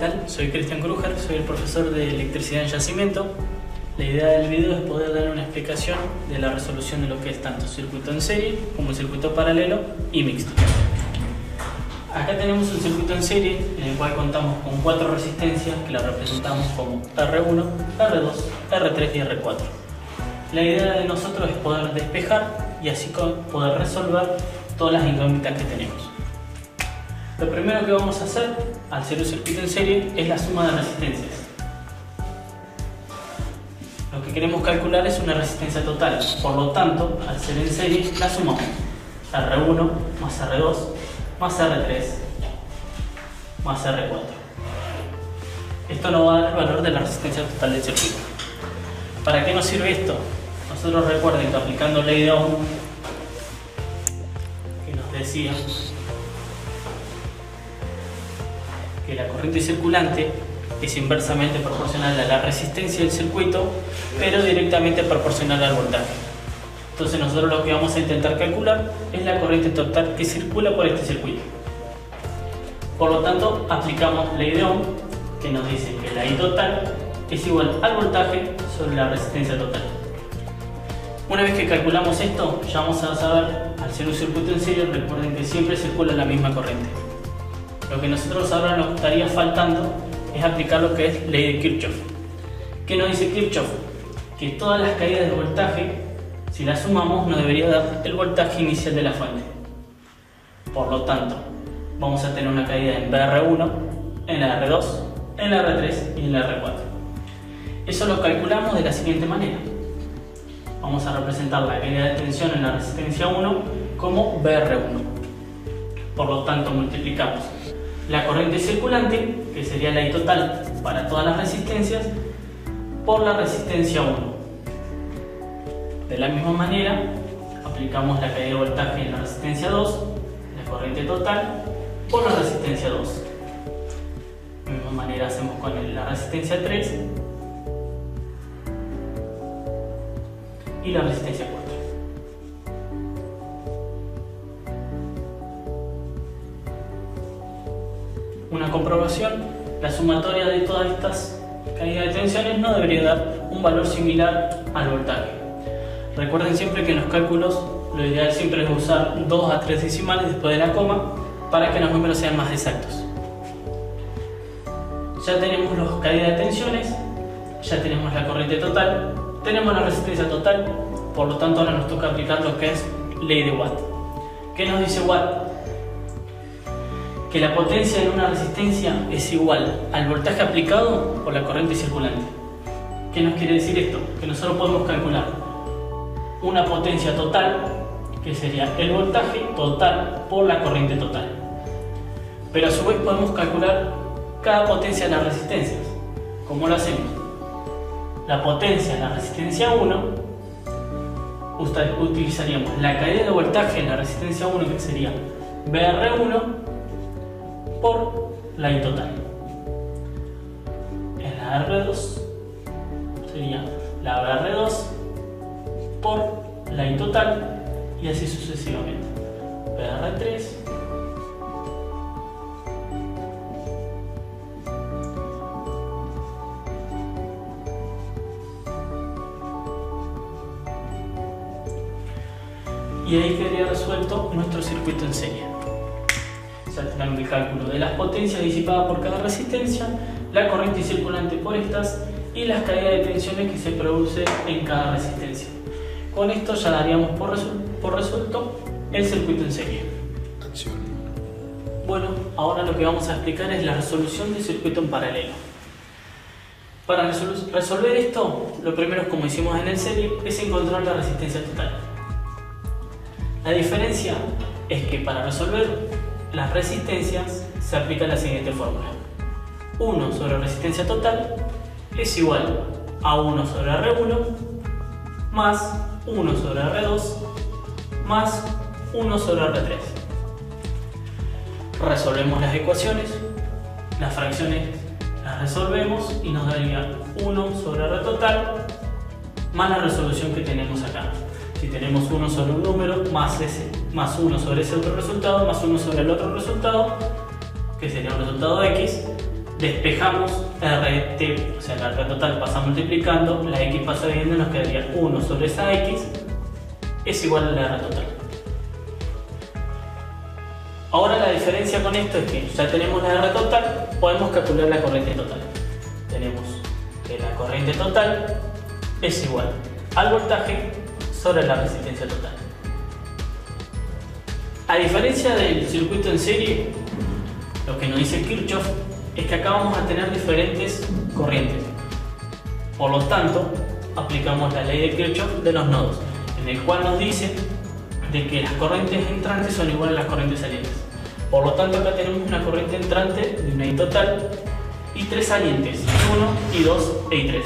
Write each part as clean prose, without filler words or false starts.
tal? Soy Cristian Kruger, soy el profesor de electricidad en yacimiento. La idea del video es poder dar una explicación de la resolución de lo que es tanto circuito en serie como circuito paralelo y mixto. Acá tenemos un circuito en serie en el cual contamos con 4 resistencias que las representamos como R1, R2, R3 y R4. La idea de nosotros es poder despejar y así poder resolver todas las incógnitas que tenemos. Lo primero que vamos a hacer al ser un circuito en serie es la suma de resistencias. Lo que queremos calcular es una resistencia total, por lo tanto, al ser en serie, la sumamos. R1 más R2 más R3 más R4. Esto nos va a dar el valor de la resistencia total del circuito. ¿Para qué nos sirve esto? Nosotros recuerden que aplicando ley de Ohm, que nos decía que la corriente circulante es inversamente proporcional a la resistencia del circuito, pero directamente proporcional al voltaje. Entonces nosotros lo que vamos a intentar calcular es la corriente total que circula por este circuito. Por lo tanto, aplicamos ley de Ohm, que nos dice que la I total es igual al voltaje sobre la resistencia total. Una vez que calculamos esto, ya vamos a saber, al ser un circuito en serie, recuerden que siempre circula la misma corriente. Lo que nosotros ahora nos estaría faltando es aplicar lo que es ley de Kirchhoff. ¿Qué nos dice Kirchhoff? Que todas las caídas de voltaje, si las sumamos, nos debería dar el voltaje inicial de la fuente. Por lo tanto, vamos a tener una caída en VR1, en la R2, en la R3 y en la R4. Eso lo calculamos de la siguiente manera. Vamos a representar la caída de tensión en la resistencia 1 como VR1. Por lo tanto, multiplicamos la corriente circulante, que sería la I total para todas las resistencias, por la resistencia 1. De la misma manera, aplicamos la caída de voltaje en la resistencia 2, la corriente total, por la resistencia 2. De la misma manera hacemos con la resistencia 3 y la resistencia 4. Una comprobación: la sumatoria de todas estas caídas de tensiones no debería dar un valor similar al voltaje. Recuerden siempre que en los cálculos lo ideal siempre es usar 2 a 3 decimales después de la coma para que los números sean más exactos. Ya tenemos las caídas de tensiones, ya tenemos la corriente total, tenemos la resistencia total, por lo tanto ahora nos toca aplicar lo que es ley de Watt. ¿Qué nos dice Watt? Que la potencia de una resistencia es igual al voltaje aplicado por la corriente circulante. ¿Qué nos quiere decir esto? Que nosotros podemos calcular una potencia total, que sería el voltaje total por la corriente total. Pero a su vez podemos calcular cada potencia de las resistencias. ¿Cómo lo hacemos? La potencia de la resistencia 1, utilizaríamos la caída de voltaje en la resistencia 1, que sería VR1, por la I total. En la R2 sería la VR2 por la I total y así sucesivamente. VR3 y ahí quedaría resuelto nuestro circuito en serie. Ya tenemos el cálculo de las potencias disipadas por cada resistencia, la corriente circulante por estas y las caídas de tensiones que se producen en cada resistencia. Con esto ya daríamos por resuelto el circuito en serie. Bueno, ahora lo que vamos a explicar es la resolución del circuito en paralelo. Para resolver esto, lo primero, como hicimos en el serie, es encontrar la resistencia total. La diferencia es que para resolver las resistencias se aplica la siguiente fórmula: 1 sobre resistencia total es igual a 1 sobre R1 más 1 sobre R2 más 1 sobre R3. Resolvemos las ecuaciones, las fracciones las resolvemos y nos daría 1 sobre R total más la resolución que tenemos acá. Si tenemos 1 sobre un número más 1 sobre ese otro resultado más 1 sobre el otro resultado, que sería un resultado X, despejamos RT, o sea la R total pasa multiplicando, la X pasa dividiendo, nos quedaría 1 sobre esa X es igual a la R total. Ahora la diferencia con esto es que ya tenemos la R total, podemos calcular la corriente total. Tenemos que la corriente total es igual al voltaje sobre la resistencia total. A diferencia del circuito en serie, lo que nos dice Kirchhoff es que acá vamos a tener diferentes corrientes. Por lo tanto, aplicamos la ley de Kirchhoff de los nodos, en el cual nos dice de que las corrientes entrantes son iguales a las corrientes salientes. Por lo tanto, acá tenemos una corriente entrante de una I total y 3 salientes, I1, I2 e I3.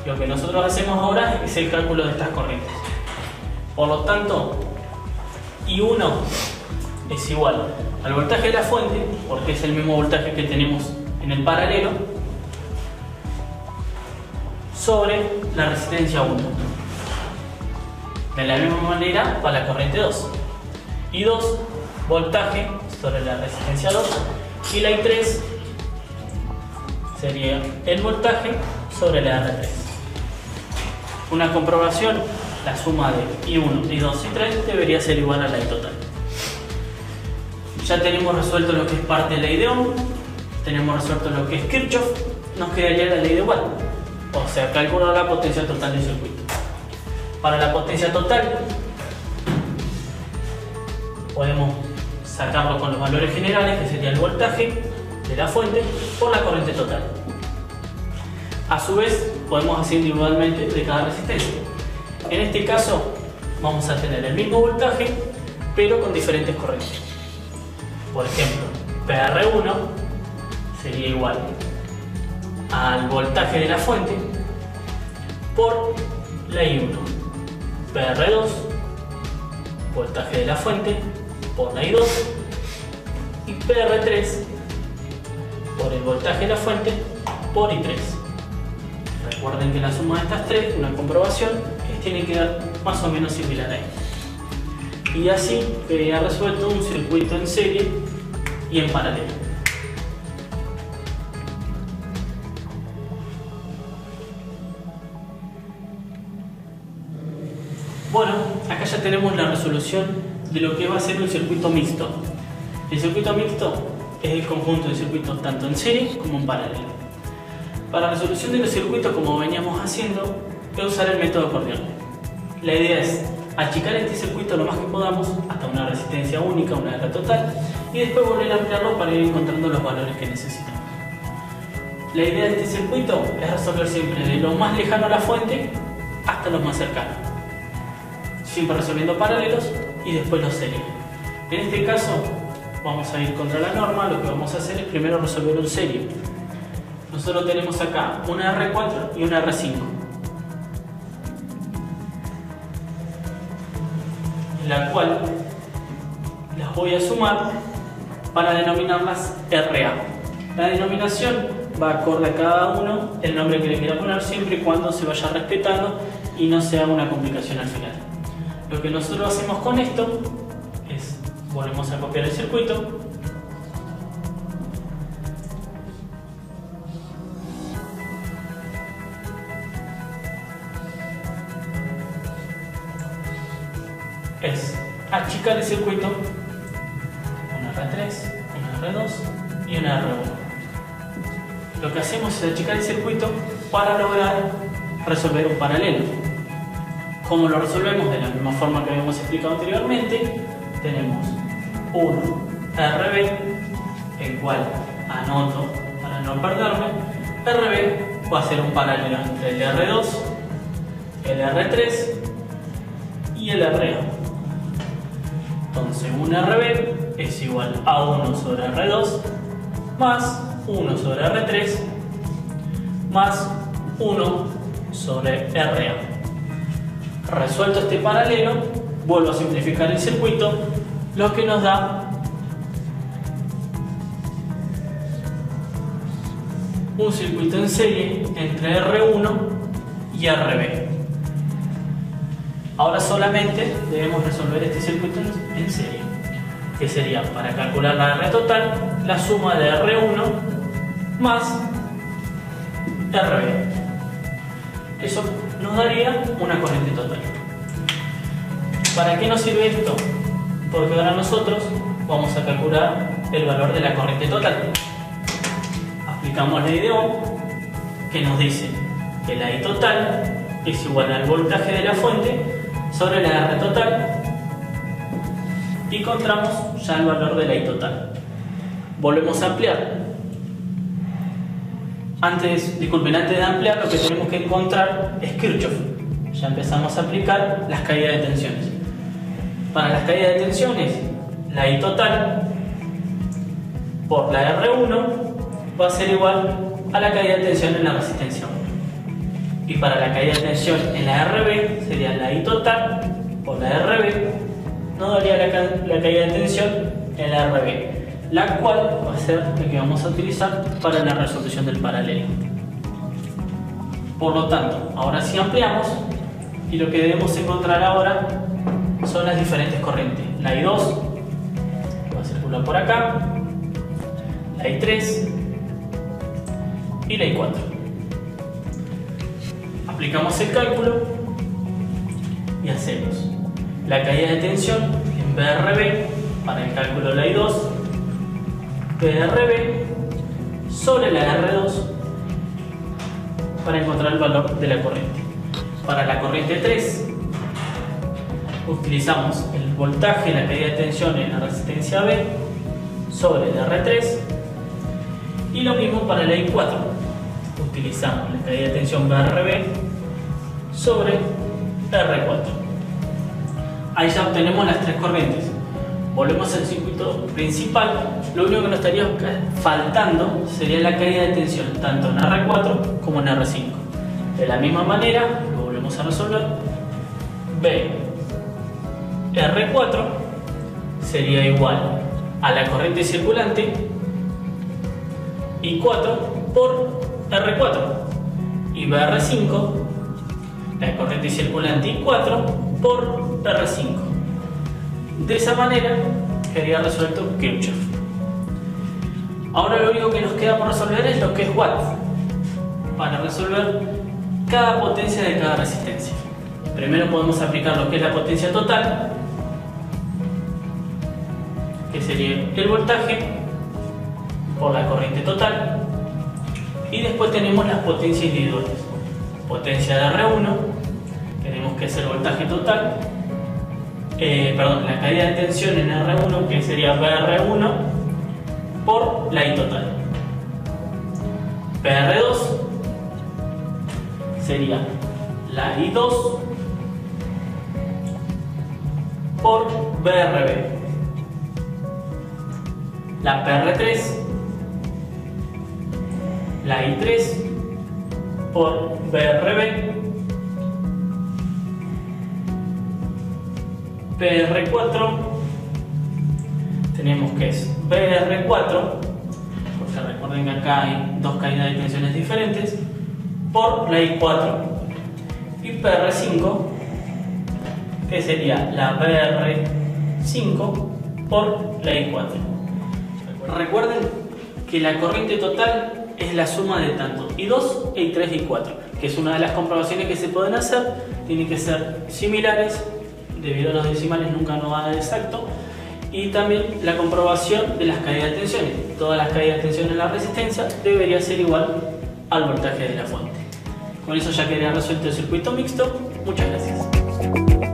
Lo que nosotros hacemos ahora es el cálculo de estas corrientes. Por lo tanto, I1 es igual al voltaje de la fuente, porque es el mismo voltaje que tenemos en el paralelo, sobre la resistencia 1. De la misma manera para la corriente 2. I2, voltaje sobre la resistencia 2, y la I3 sería el voltaje sobre la R3. Una comprobación, la suma de I1, I2 y I3 debería ser igual a la I total. Ya tenemos resuelto lo que es parte de la ley de Ohm, tenemos resuelto lo que es Kirchhoff, nos quedaría la ley de Watt, o sea, calcular la potencia total del circuito. Para la potencia total, podemos sacarlo con los valores generales, que sería el voltaje de la fuente por la corriente total. A su vez, podemos hacer individualmente de cada resistencia. En este caso, vamos a tener el mismo voltaje, pero con diferentes corrientes. Por ejemplo, PR1 sería igual al voltaje de la fuente por la I1. PR2, voltaje de la fuente por la I2. Y PR3 por el voltaje de la fuente por I3. Recuerden que la suma de estas tres, una comprobación, tiene que dar más o menos similar a esto. Y así quedaría resuelto un circuito en serie y en paralelo. Bueno, acá ya tenemos la resolución de lo que va a ser un circuito mixto. El circuito mixto es el conjunto de circuitos tanto en serie como en paralelo. Para la resolución de los circuitos, como veníamos haciendo, voy a usar el método acordeón. La idea es achicar este circuito lo más que podamos hasta una resistencia única, una R total, y después volver a ampliarlo para ir encontrando los valores que necesitamos. La idea de este circuito es resolver siempre de lo más lejano a la fuente hasta lo más cercano, siempre resolviendo paralelos y después los serios. En este caso vamos a ir contra la norma. Lo que vamos a hacer es primero resolver un serie. Nosotros tenemos acá una R4 y una R5, la cual las voy a sumar para denominarlas RA. La denominación va acorde a cada uno el nombre que le quiera poner, siempre y cuando se vaya respetando y no sea una complicación al final. Lo que nosotros hacemos con esto es, volvemos a copiar el circuito, es achicar el circuito, una R3, una R2 y una R1. Lo que hacemos es achicar el circuito para lograr resolver un paralelo. Como lo resolvemos de la misma forma que habíamos explicado anteriormente, tenemos un RB, el cual anoto para no perderme. RB va a ser un paralelo entre el R2, el R3 y el RA. Entonces un RB es igual a 1 sobre R2 más 1 sobre R3 más 1 sobre RA. Resuelto este paralelo, vuelvo a simplificar el circuito, lo que nos da un circuito en serie entre R1 y RB. Ahora solamente debemos resolver este circuito en serie, que sería, para calcular la R total, la suma de R1 más RB. Eso nos daría una corriente total. ¿Para qué nos sirve esto? Porque ahora nosotros vamos a calcular el valor de la corriente total. Aplicamos la I de Ohm, que nos dice que la I total es igual al voltaje de la fuente sobre la R total, y encontramos ya el valor de la I total. Volvemos a ampliar. Antes de ampliar, lo que tenemos que encontrar es Kirchhoff. Ya empezamos a aplicar las caídas de tensiones. Para las caídas de tensiones, la I total por la R1 va a ser igual a la caída de tensión en la resistencia 1. Y para la caída de tensión en la RB sería la I total por la RB, nos daría la caída de tensión en la RB, la cual va a ser la que vamos a utilizar para la resolución del paralelo. Por lo tanto, ahora sí ampliamos, y lo que debemos encontrar ahora son las diferentes corrientes. La I2 va a circular por acá, la I3 y la I4. Aplicamos el cálculo y hacemos la caída de tensión en BRB para el cálculo de la I2, BRB sobre la R2 para encontrar el valor de la corriente. Para la corriente 3 utilizamos el voltaje, la caída de tensión en la resistencia B sobre la R3, y lo mismo para la I4, utilizamos la caída de tensión BRB sobre R4. Ahí ya obtenemos las tres corrientes. Volvemos al circuito principal. Lo único que nos estaría faltando sería la caída de tensión tanto en R4 como en R5. De la misma manera, lo volvemos a resolver. R4 sería igual a la corriente circulante I4 por R4, y BR5 la corriente circulante I4 por R5. De esa manera quedaría resuelto Kirchhoff. Ahora lo único que nos queda por resolver es lo que es Watt, para resolver cada potencia de cada resistencia. Primero podemos aplicar lo que es la potencia total, que sería el voltaje por la corriente total, y después tenemos las potencias individuales. Potencia de R1, tenemos que es el voltaje total, la caída de tensión en R1, que sería BR1 por la I total. BR2 sería la I2 por BRB. La PR3, la I3 por BRB, PR4 tenemos que es BR4, porque recuerden que acá hay dos caídas de tensiones diferentes, por la I4, y PR5, que sería la BR5 por la I4. Recuerden que la corriente total es la suma de tanto I2, I3 y I4, que es una de las comprobaciones que se pueden hacer. Tienen que ser similares, debido a los decimales nunca nos va a dar exacto. Y también la comprobación de las caídas de tensiones. Todas las caídas de tensión en la resistencia debería ser igual al voltaje de la fuente. Con eso ya quedaría resuelto el circuito mixto. Muchas gracias.